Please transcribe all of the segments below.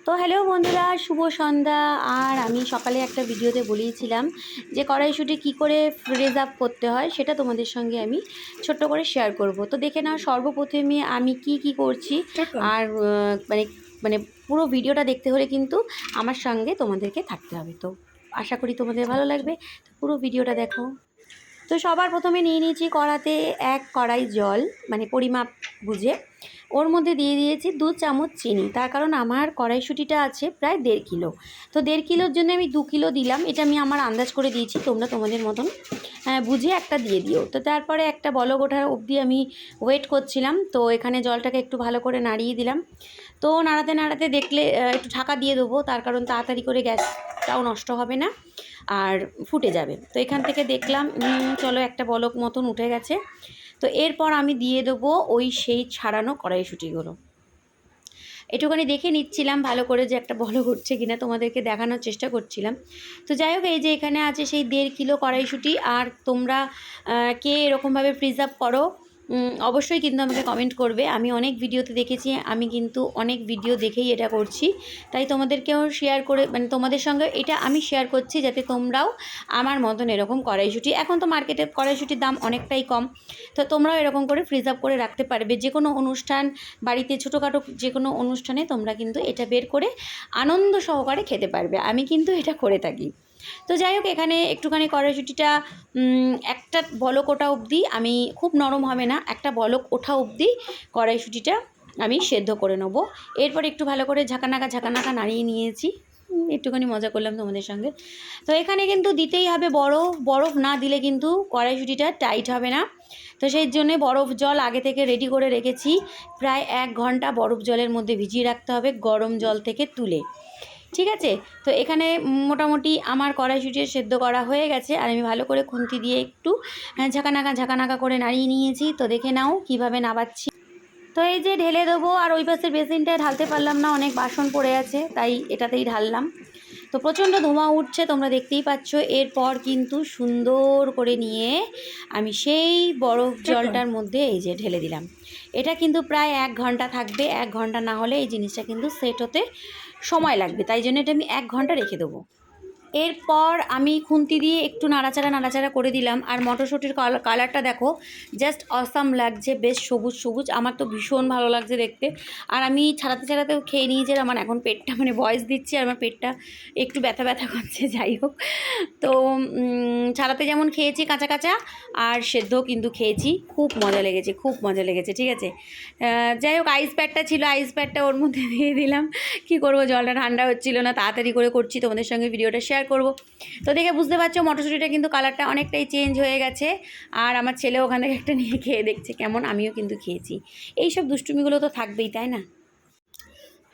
তো হ্যালো বন্ধুরা, শুভ সন্ধ্যা। আর আমি সকালে একটা ভিডিওতে বলেছিলাম যে কড়াইশুঁটি কী করে রিজার্ভ করতে হয় সেটা তোমাদের সঙ্গে আমি ছোট্ট করে শেয়ার করব। তো দেখে নাও সর্বপ্রথমে আমি কি করছি। আর মানে মানে পুরো ভিডিওটা দেখতে হলে কিন্তু আমার সঙ্গে তোমাদেরকে থাকতে হবে। তো আশা করি তোমাদের ভালো লাগবে, তো পুরো ভিডিওটা দেখো। তো সবার প্রথমে নিয়ে নিয়েছি কড়াতে এক কড়াই জল, মানে পরিমাপ বুঝে। ওর মধ্যে দিয়ে দিয়েছি 2 চামচ চিনি, তার কারণ আমার কড়াইশুঁটিটা আছে প্রায় 1.5 কিলো। তো 1.5 কিলোর জন্য আমি 2 কিলো দিলাম, এটা আমি আমার আন্দাজ করে দিয়েছি, তোমরা তোমাদের মতন বুঝে একটা দিয়ে দিও। তো তারপরে একটা বলক ওঠার অবধি আমি ওয়েট করছিলাম। তো এখানে জলটাকে একটু ভালো করে নাড়িয়ে দিলাম। তো নাড়াতে নাড়াতে দেখলে একটু ঢাকা দিয়ে দেবো, তার কারণ তাড়াতাড়ি করে গ্যাসটাও নষ্ট হবে না আর ফুটে যাবে। তো এখান থেকে দেখলাম চলো একটা বলক মতন উঠে গেছে। তো এরপর আমি দিয়ে দেবো ওই সেই ছাড়ানো কড়াইশুঁটিগুলো। একটুখানি দেখে নিচ্ছিলাম ভালো করে যে একটা বলক উঠছে কিনা, তোমাদেরকে দেখানোর চেষ্টা করছিলাম। তো যাই হোক, এই যে এখানে আছে সেই 1.5 কিলো কড়াইশুঁটি। আর তোমরা কে এরকমভাবে প্রিজার্ভ করো অবশ্যই কিন্তু আমাকে কমেন্ট করবে। আমি অনেক ভিডিওতে দেখেছি, আমি কিন্তু অনেক ভিডিও দেখেই এটা করছি, তাই তোমাদেরকেও শেয়ার করে, মানে তোমাদের সঙ্গে এটা আমি শেয়ার করছি যাতে তোমরাও আমার মতন এরকম কড়াইশুঁটি, এখন তো মার্কেটে কড়াইশুঁটির দাম অনেকটাই কম, তো তোমরাও এরকম করে প্রিজার্ভ করে রাখতে পারবে। যে কোনো অনুষ্ঠান, বাড়িতে ছোটোখাটো যে কোনো অনুষ্ঠানে তোমরা কিন্তু এটা বের করে আনন্দ সহকারে খেতে পারবে। আমি কিন্তু এটা করে থাকি। তো যাই হোক, এখানে একটুখানি কড়াইশুঁটিটা একটা বলক ওঠা অবধি, আমি খুব নরম হবে না, একটা বলক ওঠা অবধি কড়াইশুঁটিটা আমি সেদ্ধ করে নেবো। এরপর একটু ভালো করে ঝাঁকানাকা নাড়িয়ে নিয়েছি, একটুখানি মজা করলাম তোমাদের সঙ্গে। তো এখানে কিন্তু দিতেই হবে বরফ না দিলে কিন্তু কড়াইশুঁটিটা টাইট হবে না। তো সেই জন্যে বরফ জল আগে থেকে রেডি করে রেখেছি, প্রায় 1 ঘন্টা বরফ জলের মধ্যে ভিজিয়ে রাখতে হবে গরম জল থেকে তুলে। ঠিক আছে, তো এখানে মোটামুটি আমার কড়াইশুঁটি সেদ্ধ করা হয়ে গেছে। আর আমি ভালো করে খুন্তি দিয়ে একটু ঝাঁকানাকা করে নাড়িয়ে নিয়েছি। তো দেখে নাও কিভাবে নাবাচ্ছি। তো এই যে ঢেলে দেবো, আর ওই পাশের বেসিনটায় ঢালতে পারলাম না, অনেক বাসন পড়ে আছে, তাই এটাতেই ঢাললাম। তো প্রচণ্ড ধোঁয়া উঠছে, তোমরা দেখতেই পাচ্ছ। এরপর কিন্তু সুন্দর করে নিয়ে আমি সেই বরফ জলটার মধ্যে এই যে ঢেলে দিলাম। এটা কিন্তু প্রায় 1 ঘন্টা থাকবে। 1 ঘন্টা না হলে এই জিনিসটা কিন্তু সেট হতে সময় লাগবে, তাই জন্য এটা আমি 1 ঘন্টা রেখে দেবো। এরপর আমি খুন্তি দিয়ে একটু নাড়াচাড়া করে দিলাম। আর মটরশুঁটির কালারটা দেখো, জাস্ট অসাম লাগছে, বেশ সবুজ। আমার তো ভীষণ ভালো লাগছে দেখতে। আর আমি ছাড়াতেও খেয়ে নিয়েছি। আমার এখন পেটটা, মানে ভয়েস দিচ্ছি আর আমার পেটটা একটু ব্যথা করছে। যাই হোক, তো ছাড়াতে যেমন খেয়েছি কাঁচা আর সেদ্ধও কিন্তু খেয়েছি, খুব মজা লেগেছে। ঠিক আছে, যাই হোক, আইস প্যাডটা ছিল, আইস প্যাডটা ওর মধ্যে দিয়ে দিলাম। কী করবো, জলটা ঠান্ডা হচ্ছিল না, তাড়াতাড়ি করে করছি, তোমাদের সঙ্গে ভিডিওটা শেয়ার করব। তো দেখে বুঝতে পারছো মটরশুঁটিটা কিন্তু কালারটা অনেকটাই চেঞ্জ হয়ে গেছে। আর আমার ছেলে ওখান থেকে একটা নিয়ে খেয়ে দেখছে কেমন, আমিও কিন্তু খেয়েছি। এইসব দুষ্টুমিগুলো তো থাকবেই, তাই না?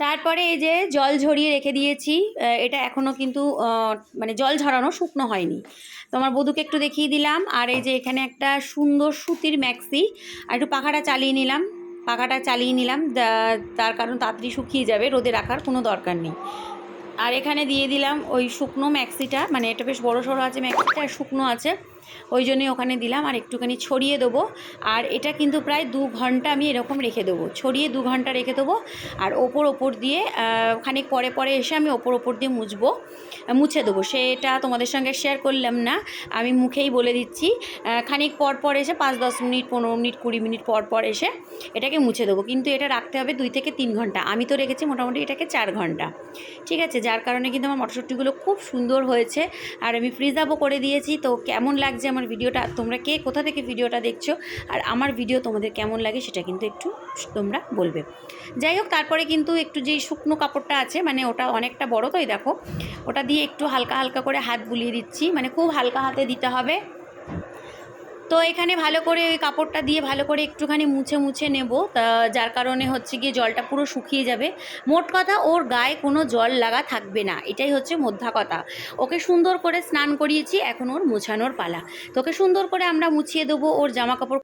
তারপরে এই যে জল ঝরিয়ে রেখে দিয়েছি, এটা এখনও কিন্তু মানে জল ঝরানো, শুকনো হয়নি। তো আমার বধূকে একটু দেখিয়ে দিলাম। আর এই যে এখানে একটা সুন্দর সুতির ম্যাক্সি, আর একটু পাখাটা চালিয়ে নিলাম, তার কারণ তাড়াতাড়ি শুকিয়ে যাবে, রোদে রাখার কোনো দরকার নেই। আর এখানে দিয়ে দিলাম ওই শুকনো ম্যাক্সিটা, মানে এটা বেশ বড় সড়ো আছে ম্যাক্সিটা, আর শুকনো আছে, ওই জন্যই ওখানে দিলাম। আর একটুখানি ছড়িয়ে দেবো। আর এটা কিন্তু প্রায় 2 ঘন্টা আমি এরকম রেখে দেবো, ছড়িয়ে 2 ঘন্টা রেখে দেবো। আর ওপর দিয়ে খানিক পরে এসে আমি ওপর দিয়ে মুছে দেবো। সেটা তোমাদের সঙ্গে শেয়ার করলাম না, আমি মুখেই বলে দিচ্ছি। খানিক পর এসে 5-10 মিনিট, 15 মিনিট, 20 মিনিট পর এসে এটাকে মুছে দেবো। কিন্তু এটা রাখতে হবে 2 থেকে 3 ঘন্টা। আমি তো রেখেছি মোটামুটি এটাকে 4 ঘন্টা। ঠিক আছে, যার কারণে কিন্তু আমার মটরশুঁটিগুলো খুব সুন্দর হয়েছে। আর আমি প্রিজার্ভও করে দিয়েছি। তো কেমন লাগছে আমার ভিডিওটা, তোমরা কে কোথা থেকে ভিডিওটা দেখছো, আর আমার ভিডিও তোমাদের কেমন লাগে সেটা কিন্তু একটু তোমরা বলবে। যাই হোক, তারপরে কিন্তু একটু যেই শুকনো কাপড়টা আছে, মানে ওটা অনেকটা বড়, তোই দেখো, ওটা দিয়ে একটু হালকা করে হাত বুলিয়ে দিচ্ছি, মানে খুব হালকা হাতে দিতে হবে। তো এখানে ভালো করে ওই কাপড়টা দিয়ে ভালো করে একটুখানি মুছে নেব, যার কারণে হচ্ছে গিয়ে জলটা পুরো শুকিয়ে যাবে। মোট কথা, ওর গায়ে কোনো জল লাগা থাকবে না, এটাই হচ্ছে মোদ্দা কথা। ওকে সুন্দর করে স্নান করিয়েছি, এখন ওর মোছানোর পালা। তোকে সুন্দর করে আমরা মুছিয়ে দেবো, ওর জামা কাপড়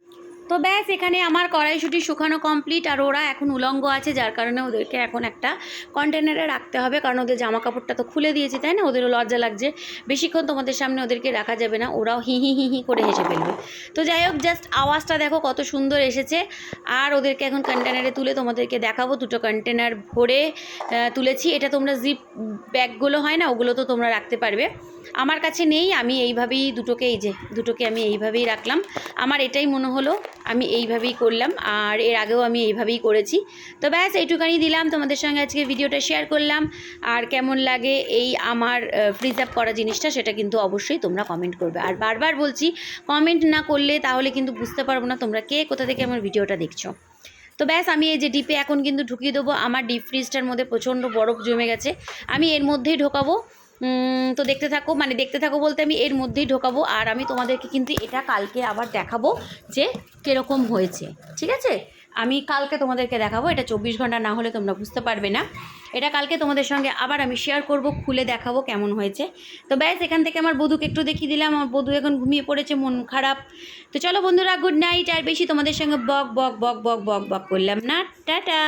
তো ব্যাস এখানে আমার কড়াইশুঁটি শুকানো কমপ্লিট, আর ওরা এখন উলঙ্গ আছে, যার কারণে ওদেরকে এখন একটা কন্টেনারে রাখতে হবে, কারণ ওদের জামা কাপড়টা তো খুলে দিয়েছি, তাই না? ওদেরও লজ্জা লাগছে, বেশিক্ষণ তোমাদের সামনে ওদেরকে রাখা যাবে না, ওরাও হি হি হি হি করে হেসে ফেলবে। তো যাই হোক, জাস্ট আওয়াজটা দেখো কত সুন্দর এসেছে। আর ওদেরকে এখন কন্টেনারে তুলে তোমাদেরকে দেখাবো। দুটো কন্টেনার ভরে তুলেছি। এটা তোমরা জিপ ব্যাগগুলো হয় না, ওগুলো তো তোমরা রাখতে পারবে, আমার কাছে নেই। আমি এইভাবেই দুটোকে আমি এইভাবেই রাখলাম। আমার এটাই মনে হলো, আমি এইভাবেই করলাম, আর এর আগেও আমি এইভাবেই করেছি। তো ব্যাস এইটুখানি দিলাম তোমাদের সঙ্গে, আজকে ভিডিওটা শেয়ার করলাম। আর কেমন লাগে এই আমার ফ্রিজ আপ করা জিনিসটা, সেটা কিন্তু অবশ্যই তোমরা কমেন্ট করবে। আর বারবার বলছি, কমেন্ট না করলে তাহলে কিন্তু বুঝতে পারবো না তোমরা কে কোথা থেকে আমার ভিডিওটা দেখছো। তো ব্যাস আমি এই যে ডিপে এখন কিন্তু ঢুকিয়ে দেবো। আমার ডিপ ফ্রিজটার মধ্যে প্রচণ্ড বরফ জমে গেছে, আমি এর মধ্যেই ঢোকাবো। তো দেখতে থাকো বলতে আমি এর মধ্যেই ঢোকাবো। আর আমি তোমাদেরকে কিন্তু এটা কালকে আবার দেখাবো যে কীরকম হয়েছে, ঠিক আছে? আমি কালকে তোমাদেরকে দেখাবো, এটা 24 ঘন্টা না হলে তোমরা বুঝতে পারবে না। এটা কালকে তোমাদের সঙ্গে আবার আমি শেয়ার করব, খুলে দেখাবো কেমন হয়েছে। তো ব্যাস এখান থেকে আমার বধূকে একটু দেখিয়ে দিলাম, আমার বধূ এখন ঘুমিয়ে পড়েছে, মন খারাপ। তো চলো বন্ধুরা, গুড নাইট। আর বেশি তোমাদের সঙ্গে বক বক বক বক বক বক করলাম না, টাটা।